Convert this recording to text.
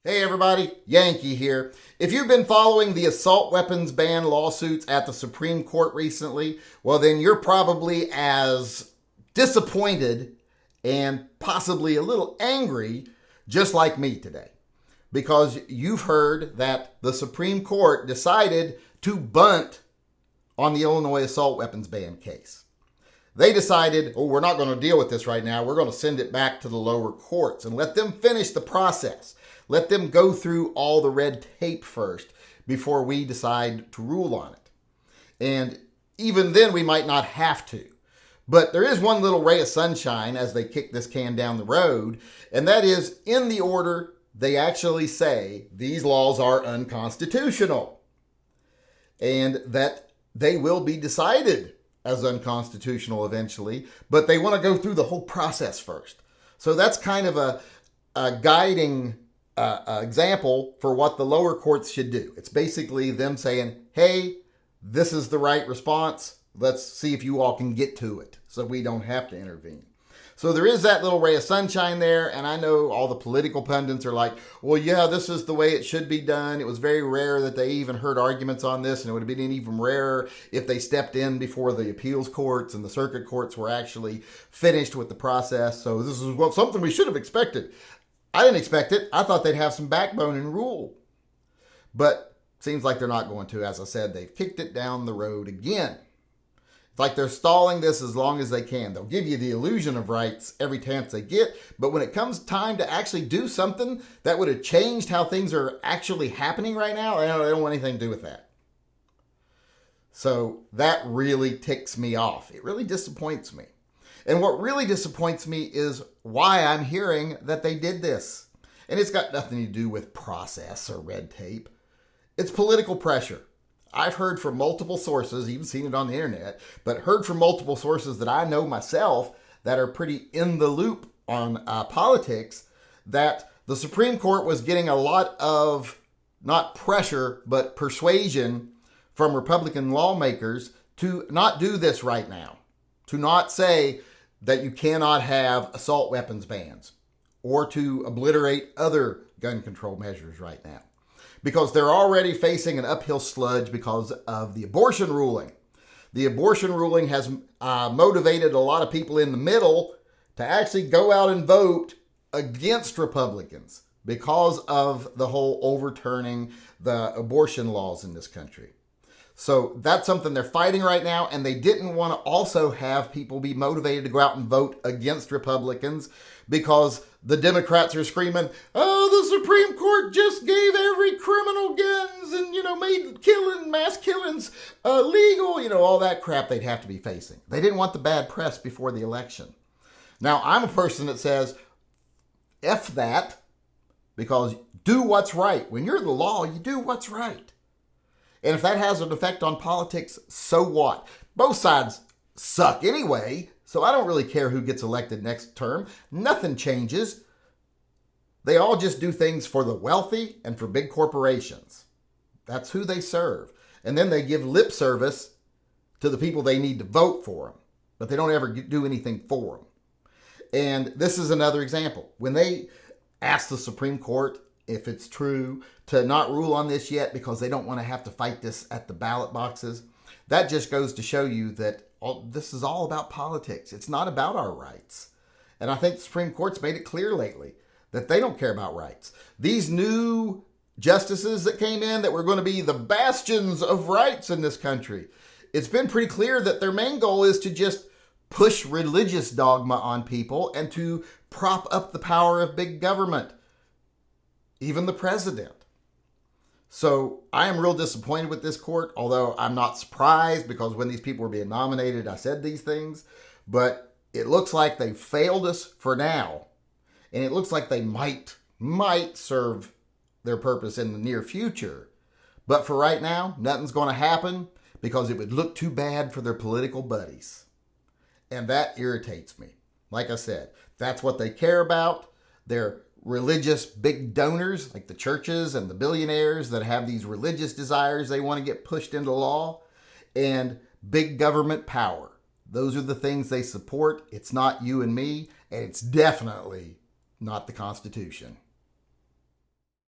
Hey everybody, Yankee here. If you've been following the assault weapons ban lawsuits at the Supreme Court recently, well then you're probably as disappointed and possibly a little angry just like me today. Because you've heard that the Supreme Court decided to bunt on the Illinois assault weapons ban case. They decided, we're not going to deal with this right now. We're going to send it back to the lower courts and let them finish the process. Let them go through all the red tape first before we decide to rule on it. And even then, we might not have to. But there is one little ray of sunshine as they kick this can down the road, and that is in the order they actually say these laws are unconstitutional and that they will be decided as unconstitutional eventually, but they want to go through the whole process first. So that's kind of a guiding example for what the lower courts should do. It's basically them saying, hey, this is the right response. Let's see if you all can get to it so we don't have to intervene. So there is that little ray of sunshine there, and I know all the political pundits are like, well, yeah, this is the way it should be done. It was very rare that they even heard arguments on this, and it would have been even rarer if they stepped in before the appeals courts and the circuit courts were actually finished with the process. So this is something we should have expected. I didn't expect it. I thought they'd have some backbone and rule. But seems like they're not going to. As I said, they've kicked it down the road again. It's like they're stalling this as long as they can. They'll give you the illusion of rights every chance they get, but when it comes time to actually do something that would have changed how things are actually happening right now, they don't want anything to do with that. So that really ticks me off. It really disappoints me. And what really disappoints me is why I'm hearing that they did this. And it's got nothing to do with process or red tape. It's political pressure. I've heard from multiple sources, even seen it on the internet, but heard from multiple sources that I know myself that are pretty in the loop on politics, that the Supreme Court was getting a lot of, not pressure, but persuasion from Republican lawmakers to not do this right now. To not say that you cannot have assault weapons bans or to obliterate other gun control measures right now. Because they're already facing an uphill sludge because of the abortion ruling. The abortion ruling has motivated a lot of people in the middle to actually go out and vote against Republicans because of the whole overturning the abortion laws in this country. So that's something they're fighting right now, and they didn't want to also have people be motivated to go out and vote against Republicans because the Democrats are screaming, oh, the Supreme Court just gave every criminal guns and, made mass killings legal, all that crap they'd have to be facing. They didn't want the bad press before the election. Now, I'm a person that says, F that, because do what's right. When you're the law, you do what's right. And if that has an effect on politics, so what? Both sides suck anyway, so I don't really care who gets elected next term. Nothing changes. They all just do things for the wealthy and for big corporations. That's who they serve. And then they give lip service to the people they need to vote for them, but they don't ever do anything for them. And this is another example. When they asked the Supreme Court if it's true to not rule on this yet because they don't want to have to fight this at the ballot boxes, that just goes to show you that this is all about politics. It's not about our rights. And I think the Supreme Court's made it clear lately that they don't care about rights. These new justices that came in that were going to be the bastions of rights in this country, it's been pretty clear that their main goal is to just push religious dogma on people and to prop up the power of big government. Even the president. So I am real disappointed with this court, although I'm not surprised because when these people were being nominated, I said these things. But it looks like they failed us for now. And it looks like they might serve their purpose in the near future. But for right now, nothing's going to happen because it would look too bad for their political buddies. And that irritates me. Like I said, that's what they care about. They're religious big donors like the churches and the billionaires that have these religious desires they want to get pushed into law, and big government power. Those are the things they support. It's not you and me, and it's definitely not the Constitution.